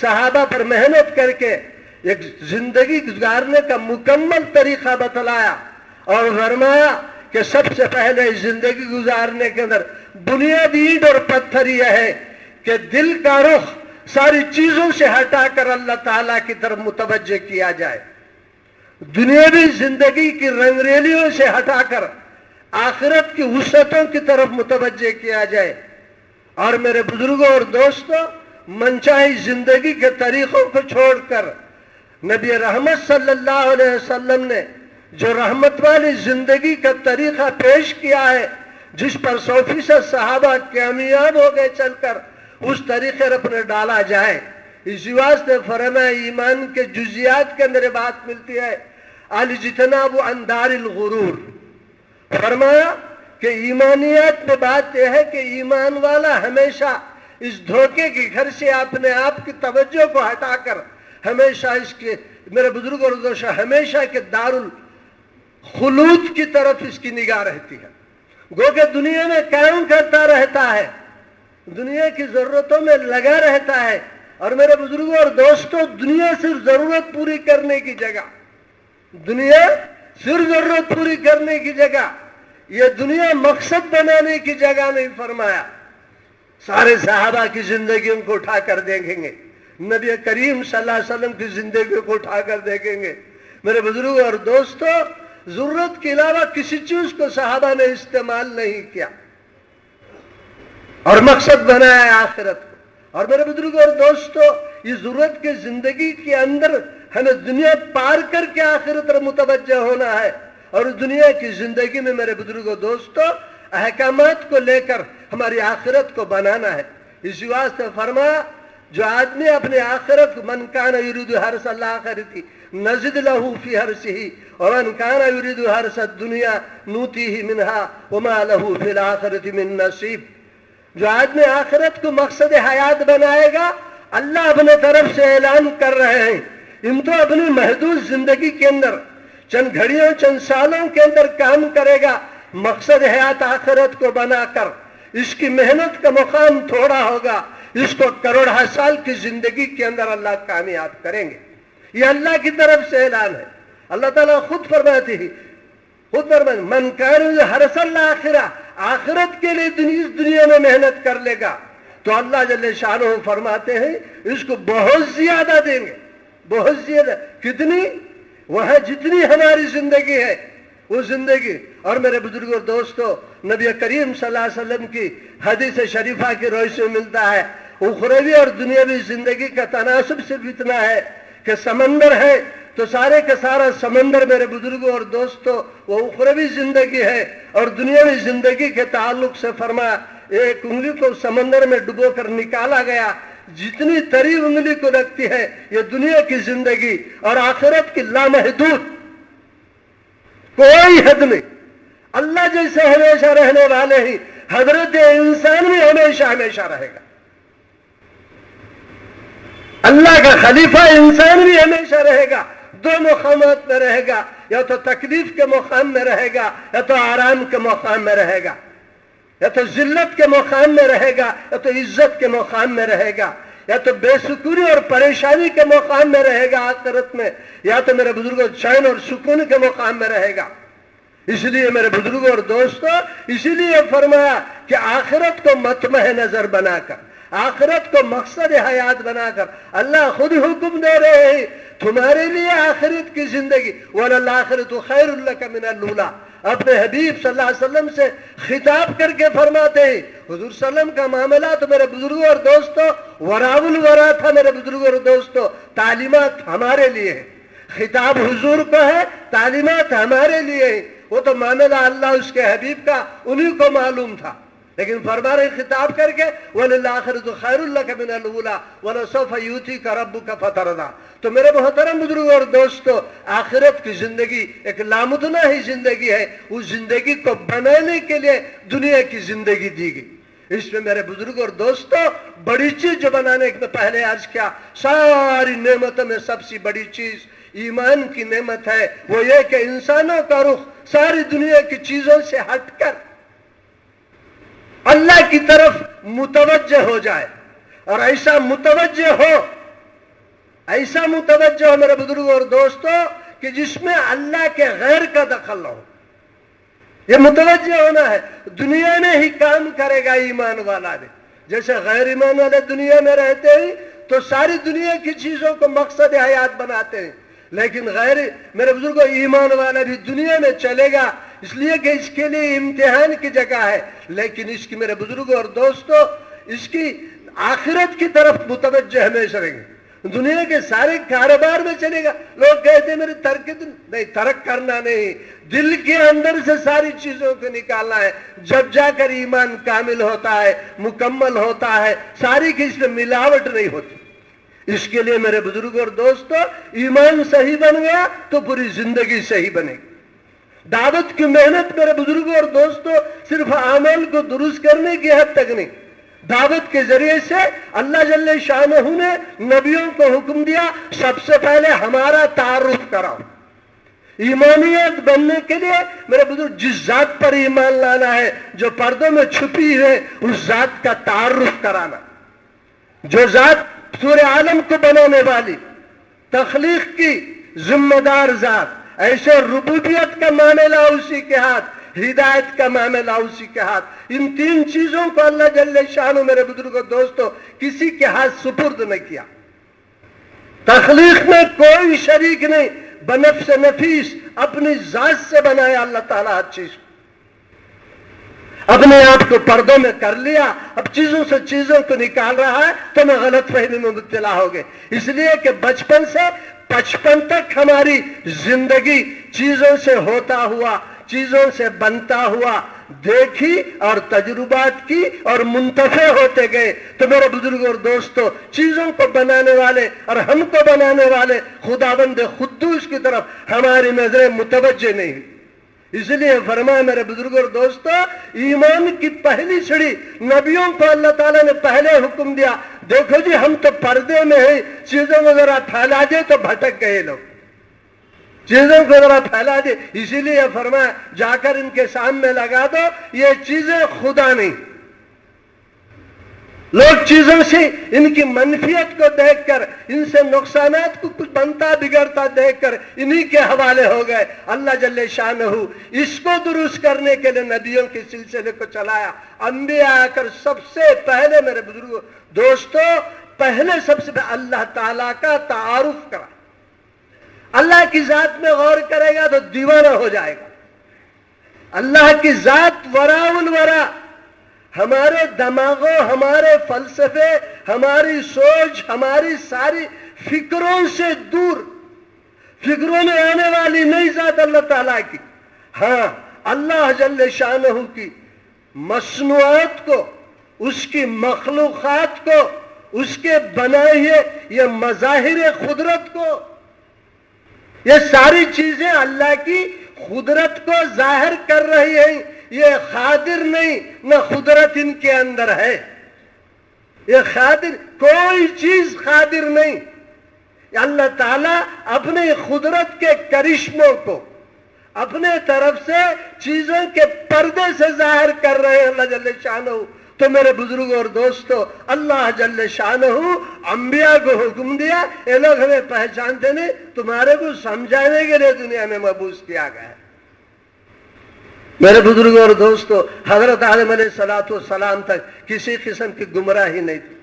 صحابہ پر محنت کر کے ایک زندگی گزارنے کا مکمل طریقہ بتلایا اور فرمایا کہ سب سے پہلے زندگی گزارنے کے اندر بنیادی اینٹ اور پتھر یہ ہے کہ دل کا رخ ساری چیزوں سے ہٹا کر اللہ تعالیٰ کی طرف متوجہ کیا جائے، دنیاوی زندگی کی رنگریلیوں سے ہٹا کر آخرت کی وسعتوں کی طرف متوجہ کیا جائے۔ اور میرے بزرگوں اور دوستوں، منچاہی زندگی کے طریقوں کو چھوڑ کر نبی رحمت صلی اللہ علیہ وسلم نے جو رحمت والی زندگی کا طریقہ پیش کیا ہے، جس پر 100% صحابہ کامیاب ہو گئے چل کر، اس طریقے پر ڈالا جائے۔ اسی واسطے فرمایا ایمان کے جزیات کے اندر بات ملتی ہے، الاجتناب عن دار الغرور۔ فرمایا کہ ایمانیات میں بات یہ ہے کہ ایمان والا ہمیشہ اس دھوکے کے گھر سے اپنے آپ کی توجہ کو ہٹا کر ہمیشہ اس کے، میرے بزرگ اور دوستوں، ہمیشہ کے دار الخلود کی طرف اس کی نگاہ رہتی ہے۔ گو کہ دنیا میں قائم کرتا رہتا ہے، دنیا کی ضرورتوں میں لگا رہتا ہے۔ اور میرے بزرگوں اور دوستوں، دنیا صرف ضرورت پوری کرنے کی جگہ، دنیا صرف ضرورت پوری کرنے کی جگہ، یہ دنیا مقصد بنانے کی جگہ نہیں۔ فرمایا سارے صحابہ کی زندگیوں کو اٹھا کر دیکھیں گے، نبی کریم صلی اللہ علیہ وسلم کی زندگیوں کو اٹھا کر دیکھیں گے، میرے بزرگوں اور دوستوں، ضرورت کے علاوہ کسی چیز کو صحابہ نے استعمال نہیں کیا اور مقصد بنایا آخرت کو۔ اور میرے بزرگوں اور دوستوں، یہ ضرورت کی زندگی کے اندر ہمیں دنیا پار کر کے آخرت پر متوجہ ہونا ہے، اور اس دنیا کی زندگی میں میرے بزرگوں دوستوں احکامات کو لے کر ہماری آخرت کو بنانا ہے۔ اسی واسطے فرمایا جو آدمی اپنے آخرت، من کان یرید حرث الآخرۃ نزد له فی حرثہ ومن کان یرید حرث الدنیا نؤتیہ منہا وما له فی الآخرۃ من نصیب۔ جو آدمی آخرت کو مقصد حیات بنائے گا، اللہ اپنے طرف سے اعلان کر رہے ہیں، ان تو اپنی محدود زندگی کے اندر چند گھڑیوں چند سالوں کے اندر کام کرے گا، مقصد حیات آخرت کو بنا کر اس کی محنت کا مقام تھوڑا ہوگا، اس کو کروڑہ سال کی زندگی کے اندر اللہ کامیاب کریں گے۔ یہ اللہ کی طرف سے اعلان ہے۔ اللہ تعالیٰ خود فرماتے ہیں، من کان حرث الآخرہ، آخرت کے لیے اس دنیا میں محنت کر لے گا تو اللہ جل شانہ فرماتے ہیں اس کو بہت زیادہ دیں گے، بہت زیادہ۔ کتنی؟ وہاں جتنی ہماری زندگی ہے وہ زندگی۔ اور میرے بزرگوں دوستوں، نبی کریم صلی اللہ علیہ وسلم کی حدیث شریفہ کی روشنی میں ملتا ہے، اخروی اور دنیاوی زندگی کا تناسب صرف اتنا ہے کہ سمندر ہے تو سارے کا سارا سمندر میرے بزرگوں اور دوستوں وہ اخروی زندگی ہے، اور دنیاوی زندگی کے تعلق سے فرمایا ایک انگلی کو سمندر میں ڈبو کر نکالا گیا، جتنی تری انگلی کو لگتی ہے یہ دنیا کی زندگی، اور آخرت کی لامحدود کوئی حد نہیں۔ اللہ جیسے ہمیشہ رہنے والے ہی حضرت انسان بھی ہمیشہ ہمیشہ رہے گا، اللہ کا خلیفہ انسان بھی ہمیشہ رہے گا، دو مقامات میں رہے گا، یا تو تکلیف کے مقام میں رہے گا یا تو آرام کے مقام میں رہے گا، یا تو ذلت کے مقام میں رہے گا یا تو عزت کے مقام میں رہے گا، یا تو بے سکونی اور پریشانی کے مقام میں رہے گا آخرت میں، یا تو میرے بزرگوں چین اور سکون کے مقام میں رہے گا۔ اس لیے میرے بزرگوں اور دوستوں، اسی لیے فرمایا کہ آخرت کو مطمع نظر بنا کر، آخرت کو مقصد حیات بنا کر اللہ خود حکم دے رہے ہیں تمہارے لیے آخرت کی زندگی، وَلَلْآخِرَةُ خَيْرٌ لَكَ مِنَ الْأُولَىٰ۔ اپنے حبیب صلی اللہ علیہ وسلم سے خطاب کر کے فرماتے ہیں، حضور صلی اللہ علیہ وسلم کا معاملہ تو میرے بزرگوں اور دوستوں وراء الورا تھا۔ میرے بزرگوں اور دوستوں، تعلیمات ہمارے لیے ہیں، خطاب حضور کو ہے، تعلیمات ہمارے لیے ہیں۔ وہ تو معاملہ اللہ اس کے حبیب کا انہی کو معلوم تھا، لیکن فرما رہے خطاب کر کے وَلِلْآخِرَةُ خَيْرٌ لَكَ مِنَ الْأُولَىٰ وَلَسَوْفَ يُؤْتِيكَ رَبُّكَ فَتَرْضَىٰ۔ تو میرے محترم بزرگوں اور دوستوں، آخرت کی زندگی ایک لامتناہی زندگی ہے، اس زندگی کو بنانے کے لیے دنیا کی زندگی دی گئی۔ اس میں میرے بزرگوں اور دوستوں، بڑی چیز جو بنانے کے پہلے عرض کیا، ساری نعمتوں میں سب سے بڑی چیز ایمان کی نعمت ہے، وہ یہ کہ انسانوں کا رخ ساری دنیا کی چیزوں سے ہٹ کر اللہ کی طرف متوجہ ہو جائے، اور ایسا متوجہ ہو ایسا متوجہ ہو میرے بزرگوں اور دوستوں کہ جس میں اللہ کے غیر کا دخل نہ ہو. یہ متوجہ ہونا ہے. دنیا میں ہی کام کرے گا ایمان والا نے. جیسے غیر ایمان والے دنیا میں رہتے ہیں تو ساری دنیا کی چیزوں کو مقصد حیات بناتے ہیں، لیکن غیر میرے بزرگوں ایمان والا بھی دنیا میں چلے گا، اس لیے کہ اس کے لیے امتحان کی جگہ ہے، لیکن اس کی میرے بزرگوں اور دوستوں اس کی آخرت کی طرف متوجہ ہمیشہ رہیں گے. دنیا کے سارے کاروبار میں چلے گا. لوگ کہتے ہیں میرے ترک کرنا نہیں، دل کے اندر سے ساری چیزوں کو نکالنا ہے، جب جا کر ایمان کامل ہوتا ہے، مکمل ہوتا ہے، ساری کی اس میں ملاوٹ نہیں ہوتی. اس کے لیے میرے بزرگوں اور دوستوں ایمان صحیح بن گیا تو پوری زندگی صحیح بنے گی. دعوت کی محنت میرے بزرگوں اور دوستوں صرف اعمال کو درست کرنے کی حد تک نہیں، دعوت کے ذریعے سے اللہ جل شانہ نے نبیوں کو حکم دیا سب سے پہلے ہمارا تعارف کراؤ. ایمانیت بننے کے لیے میرے بزرگ جس ذات پر ایمان لانا ہے جو پردوں میں چھپی ہے اس ذات کا تعارف کرانا. جو ذات سورہ عالم کو بنانے والی، تخلیق کی ذمہ دار ذات، ایسے ربوبیت کا معاملہ اسی کے ہاتھ، ہدایت کا معاملہ اسی کے ہاتھ. ان تین چیزوں کو اللہ جل شانہ میرے بزرگوں دوستوں کسی کے ہاتھ سپرد نہ کیا. تخلیق میں کوئی شریک نہیں، بنفس نفیس اپنی ذات سے بنایا اللہ تعالیٰ ہر چیز کو، اپنے آپ کو پردوں میں کر لیا. اب چیزوں سے چیزوں کو نکال رہا ہے تو میں غلط فہمی میں مبتلا ہو گئے، اس لیے کہ بچپن سے 55 تک ہماری زندگی چیزوں سے ہوتا ہوا، چیزوں سے بنتا ہوا دیکھی اور تجربات کی اور منتفع ہوتے گئے. تو میرے بزرگوں اور دوستوں چیزوں کو بنانے والے اور ہم کو بنانے والے خداوند قدوس کی طرف ہماری نظریں متوجہ نہیں. اس لیے فرمایا میرے بزرگوں اور دوستوں ایمان کی پہلی سیڑھی نبیوں کو اللہ تعالیٰ نے پہلے حکم دیا. دیکھو جی ہم تو پردے میں ہیں، چیزوں کو ذرا پھیلا دے تو بھٹک گئے لوگ، چیزوں کو ذرا پھیلا دے. اسی لیے فرمایا جا کر ان کے سامنے لگا دو یہ چیزیں خدا نہیں. لوگ چیزوں سے ان کی منفیت کو دیکھ کر، ان سے نقصانات کو کچھ بنتا بگڑتا دیکھ کر انہی کے حوالے ہو گئے. اللہ جل شانہ اس کو درست کرنے کے لیے نبیوں کے سلسلے کو چلایا. انبیاء آ کر سب سے پہلے میرے بزرگوں دوستوں پہلے سب سے پہلے اللہ تعالیٰ کا تعارف کرا. اللہ کی ذات میں غور کرے گا تو دیوانہ ہو جائے گا. اللہ کی ذات وراء الورا، ہمارے دماغوں، ہمارے فلسفے، ہماری سوچ، ہماری ساری فکروں سے دور، فکروں میں آنے والی نئی ذات اللہ تعالیٰ کی. ہاں اللہ جل شانہ کی مصنوعات کو، اس کی مخلوقات کو، اس کے بنائے ہوئے یہ مظاہر قدرت کو، یہ ساری چیزیں اللہ کی قدرت کو ظاہر کر رہی ہیں. یہ قادر نہیں، نہ قدرت ان کے اندر ہے. یہ قادر، کوئی چیز قادر نہیں. اللہ تعالیٰ اپنی قدرت کے کرشموں کو اپنے طرف سے چیزوں کے پردے سے ظاہر کر رہے ہیں اللہ جل شانہ. تو میرے بزرگوں اور دوستوں اللہ جل شانہ انبیاء کو حکم دیا یہ لوگ ہمیں پہچانتے نہیں، تمہارے کو سمجھانے کے لیے دنیا میں مبعوث کیا گیا ہے. میرے بزرگوں اور دوستوں حضرت آدم علیہ السلام تک کسی قسم کی گمراہی نہیں تھی.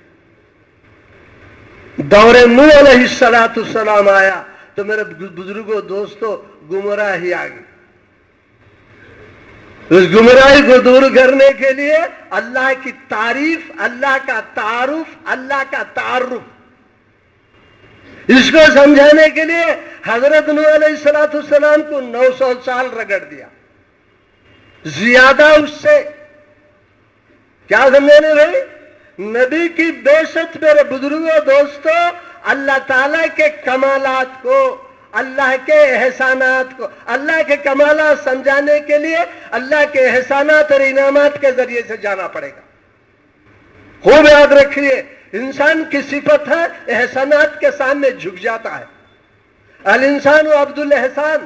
دور نوح علیہ السلام آیا تو میرے بزرگوں دوستوں گمراہی آ گئی. اس گمراہی کو دور کرنے کے لیے اللہ کی تعریف، اللہ کا تعارف، اللہ کا تعارف، اس کو سمجھانے کے لیے حضرت نوح علیہ السلام کو 900 سال رگڑ دیا، زیادہ اس سے. کیا سمجھانے بھائی؟ نبی کی بعثت میرے بزرگوں دوستوں اللہ تعالیٰ کے کمالات کو، اللہ کے احسانات کو، اللہ کے کمالات سمجھانے کے لیے اللہ کے احسانات اور انعامات کے ذریعے سے جانا پڑے گا. خوب یاد رکھیے انسان کی صفت ہے احسانات کے سامنے جھک جاتا ہے. الانسان عبد الاحسان،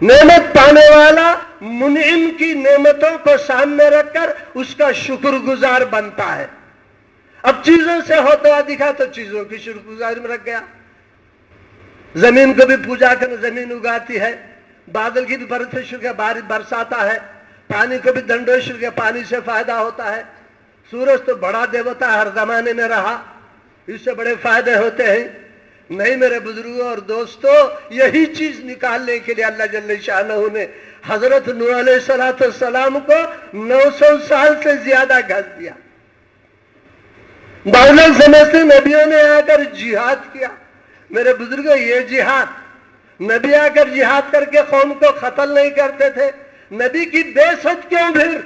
نعمت پانے والا منعم کی نعمتوں کو سامنے رکھ کر اس کا شکر گزار بنتا ہے. اب چیزوں سے ہوتا ہوا دکھا تو چیزوں کی شکر گزاری میں رکھ گیا. زمین کو بھی پوجا کر زمین اگاتی ہے, بادل کی بھی برف شکر بارش برساتا ہے, پانی کو بھی دنڈو شکر پانی سے فائدہ ہوتا ہے. سورج تو بڑا دیوتا ہر زمانے میں رہا, اس سے بڑے فائدے ہوتے ہیں. نہیں میرے بزرگوں اور دوستوں, یہی چیز نکالنے کے لیے اللہ جل شانہ نے حضرت نوح علیہ السلام کو 900 سال سے زیادہ گھس دیا. بعض لوگ سمجھتے نبیوں نے آ کر جہاد کیا. میرے بزرگوں, یہ جہاد, نبی آ کر جہاد کر کے قوم کو قتل نہیں کرتے تھے. نبی کی بعثت کیوں پھر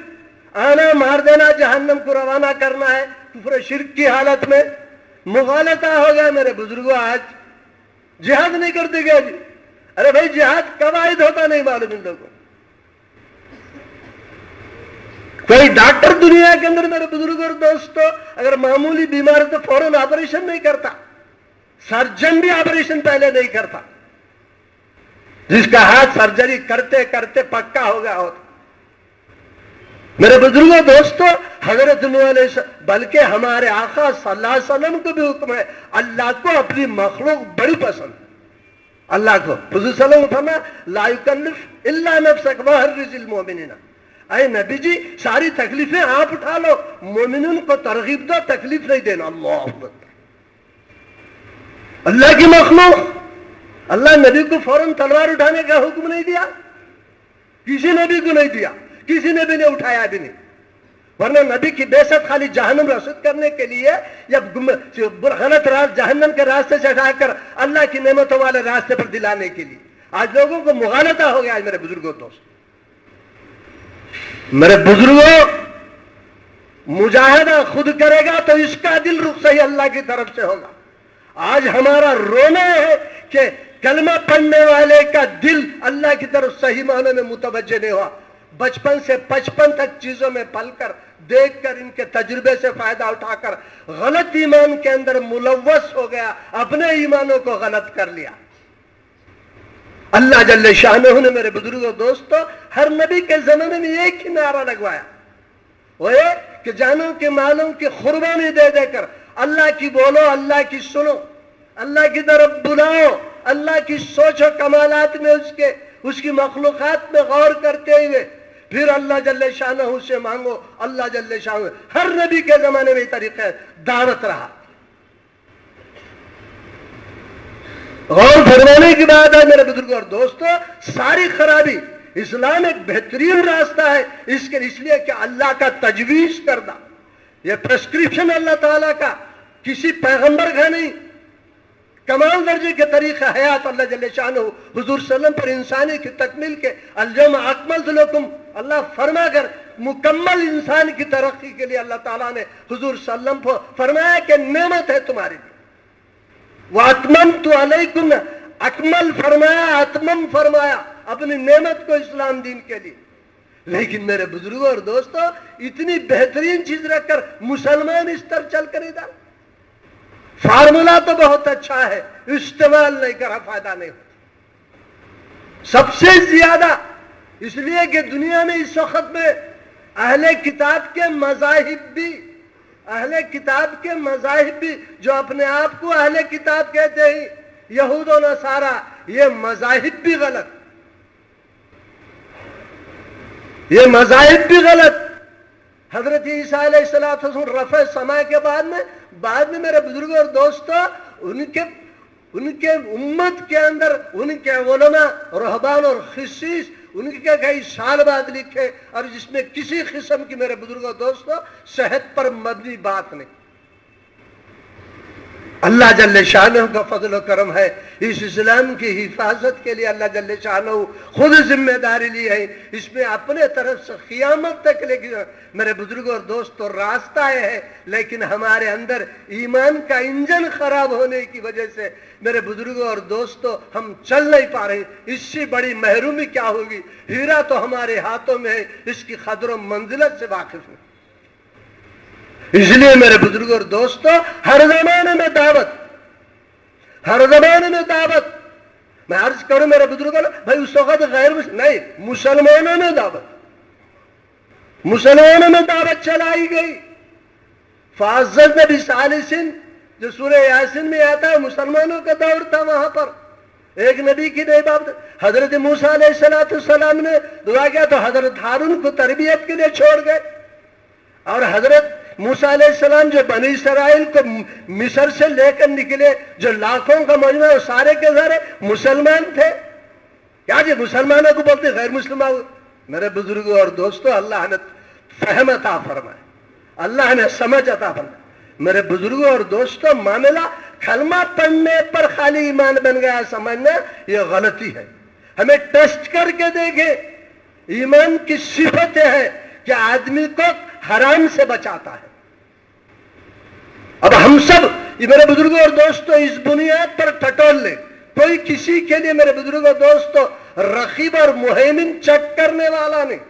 آنا مار دینا جہنم کو روانہ کرنا ہے کفر شرک کی حالت میں؟ مغالطہ ہو گیا میرے بزرگوں. آج جہاد نہیں کرتے گیا جی. ارے بھائی جہاد کب عائد ہوتا نہیں معلوم ان لوگوں. کوئی ڈاکٹر دنیا کے اندر میرے بزرگ اور دوستوں اگر معمولی بیمار تو فوراً آپریشن نہیں کرتا. سرجن بھی آپریشن پہلے نہیں کرتا. جس کا ہاتھ سرجری کرتے کرتے پکا ہو گیا ہوتا. میرے بزرگوں دوستوں, حضرت نوح علیہ السلام بلکہ ہمارے آقا صلی اللہ علیہ وسلم کو بھی حکم ہے, اللہ کو اپنی مخلوق بڑی پسند. اللہ کو حضور صلی اللہ علیہ وسلم فرمایا لا یکلف الا نفسک وحرج المؤمنین. اے نبی جی ساری تکلیفیں آپ اٹھا لو, مومنین کو ترغیب دو, تکلیف نہیں دینا. اللہ اکبر. اللہ کی مخلوق, اللہ نبی کو فوراً تلوار اٹھانے کا حکم نہیں دیا, کسی نبی کو نہیں دیا, کسی نبی نے اٹھایا بھی نہیں. ورنہ نبی کی بعثت خالی جہنم رسد کرنے کے لیے یا غلط جہنم کے راستے سے ہٹا کر اللہ کی نعمتوں والے راستے پر دلانے کے لیے. آج لوگوں کو مغالطہ ہو گیا. آج میرے بزرگوں دوست, میرے بزرگوں, مجاہدہ خود کرے گا تو اس کا دل رخ صحیح اللہ کی طرف سے ہوگا. آج ہمارا رونا ہے کہ کلمہ پڑھنے والے کا دل اللہ کی طرف صحیح معنی میں متوجہ نہیں ہوا. بچپن سے 55 تک چیزوں میں پل کر دیکھ کر ان کے تجربے سے فائدہ اٹھا کر غلط ایمان کے اندر ملوث ہو گیا, اپنے ایمانوں کو غلط کر لیا. اللہ جل شانہ نے میرے بزرگوں دوستوں ہر نبی کے زمانے میں ایک ہی نعرہ لگوایا, وہ یہ کہ جانوں کے مالوں کی قربانی دے دے کر اللہ کی بولو, اللہ کی سنو, اللہ کی طرف بلاؤ, اللہ کی سوچ و کمالات میں اس کی مخلوقات میں غور کرتے ہوئے پھر اللہ جل شانہ سے مانگو. اللہ جل شانہ ہر نبی کے زمانے میں یہ طریقہ دعوت رہا. غور فرمانے کی بات ہے میرے بزرگوں اور دوستوں, ساری خرابی اسلام ایک بہترین راستہ ہے اس لیے کہ اللہ کا تجویز کردہ یہ پرسکرپشن اللہ تعالیٰ کا, کسی پیغمبر کا نہیں, کمال درجے کے طریقہ حیات اللہ جل شانہ حضور صلی اللہ علیہ وسلم پر انسانی کی تکمیل کے الیوم اکملت لکم اللہ فرما کر مکمل انسان کی ترقی کے لیے اللہ تعالیٰ نے حضور صلی اللہ علیہ وسلم کو فرمایا کہ نعمت ہے تمہارے لیے. وَأَتْمَمْتُ عَلَيْكُمْ, اکمل فرمایا, اتمم فرمایا اپنی نعمت کو اسلام دین کے لیے. لیکن میرے بزرگوں اور دوستوں اتنی بہترین چیز رکھ کر مسلمان اس طرح چل کر ادھر, فارمولا تو بہت اچھا ہے, استعمال نہیں کرا فائدہ نہیں ہوتا. سب سے زیادہ اس لیے کہ دنیا میں اس وقت میں اہل کتاب کے مذاہب بھی جو اپنے آپ کو اہل کتاب کہتے ہیں, یہود و نصارہ, یہ مذاہب بھی غلط, یہ مذاہب بھی غلط. حضرت عیسیٰ علیہ السلام رفع سما کے بعد میں میرے بزرگوں اور دوستوں ان کے امت کے اندر ان کے علماء رہبان اور خصیص ان کے کئی سال بعد لکھے, اور جس میں کسی قسم کی میرے بزرگوں دوستوں صحت پر مبنی بات نہیں. اللہ جل شانہ کا فضل و کرم ہے, اس اسلام کی حفاظت کے لیے اللہ جل شانہ خود ذمہ داری لی ہے. اس میں اپنے طرف سے قیامت تک لیکن میرے بزرگوں اور دوستوں راستہ ہے, لیکن ہمارے اندر ایمان کا انجن خراب ہونے کی وجہ سے میرے بزرگوں اور دوستوں ہم چل نہیں پا رہے. اس سے بڑی محرومی کیا ہوگی. ہیرا تو ہمارے ہاتھوں میں ہے, اس کی قدر و منزلت سے واقف ہے. اس لیے میرے بزرگوں اور دوستوں ہر زمانے میں دعوت, میں عرض کروں میرے بزرگوں بھائی اس وقت غیر نہیں, مسلمانوں میں دعوت چلائی گئی. فاضل نبی ثالثین جو سورہ یاسین میں آتا ہے، مسلمانوں کا دور تھا وہاں پر، ایک نبی کی نہیں بات. حضرت موسیٰ علیہ السلام نے دعا کیا تو حضرت ہارون کو تربیت کے لیے چھوڑ گئے، اور حضرت موسیٰ علیہ السلام جو بنی اسرائیل کو مصر سے لے کر نکلے، جو لاکھوں کا مجمع وہ سارے کے سارے مسلمان تھے. کیا جی مسلمانوں کو بولتے غیر مسلمان؟ میرے بزرگوں اور دوستوں، اللہ نے فہم عطا فرمائے، اللہ نے سمجھ عطا فرمائے. میرے بزرگوں اور دوستوں، معاملہ کلمہ پڑھنے پر خالی ایمان بن گیا سمجھنا یہ غلطی ہے. ہمیں ٹیسٹ کر کے دیکھیں. ایمان کی صفتیں ہیں کہ آدمی کو حرام سے بچاتا ہے. اب ہم سب میرے بزرگوں اور دوستوں اس بنیاد پر ٹٹول لیں، کوئی کسی کے لیے میرے بزرگوں اور دوستوں رقیب اور مہیمن چیک کرنے والا نہیں.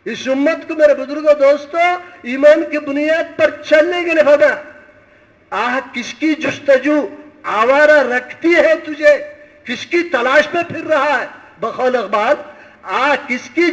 اس امت کو میرے بزرگوں دوستوں ایمان کی بنیاد پر چلنے کے لیے ہوگا. کس کی جستجو آوارہ رکھتی ہے تجھے، کس کی تلاش میں پھر رہا ہے؟ بقول اقبال کس کی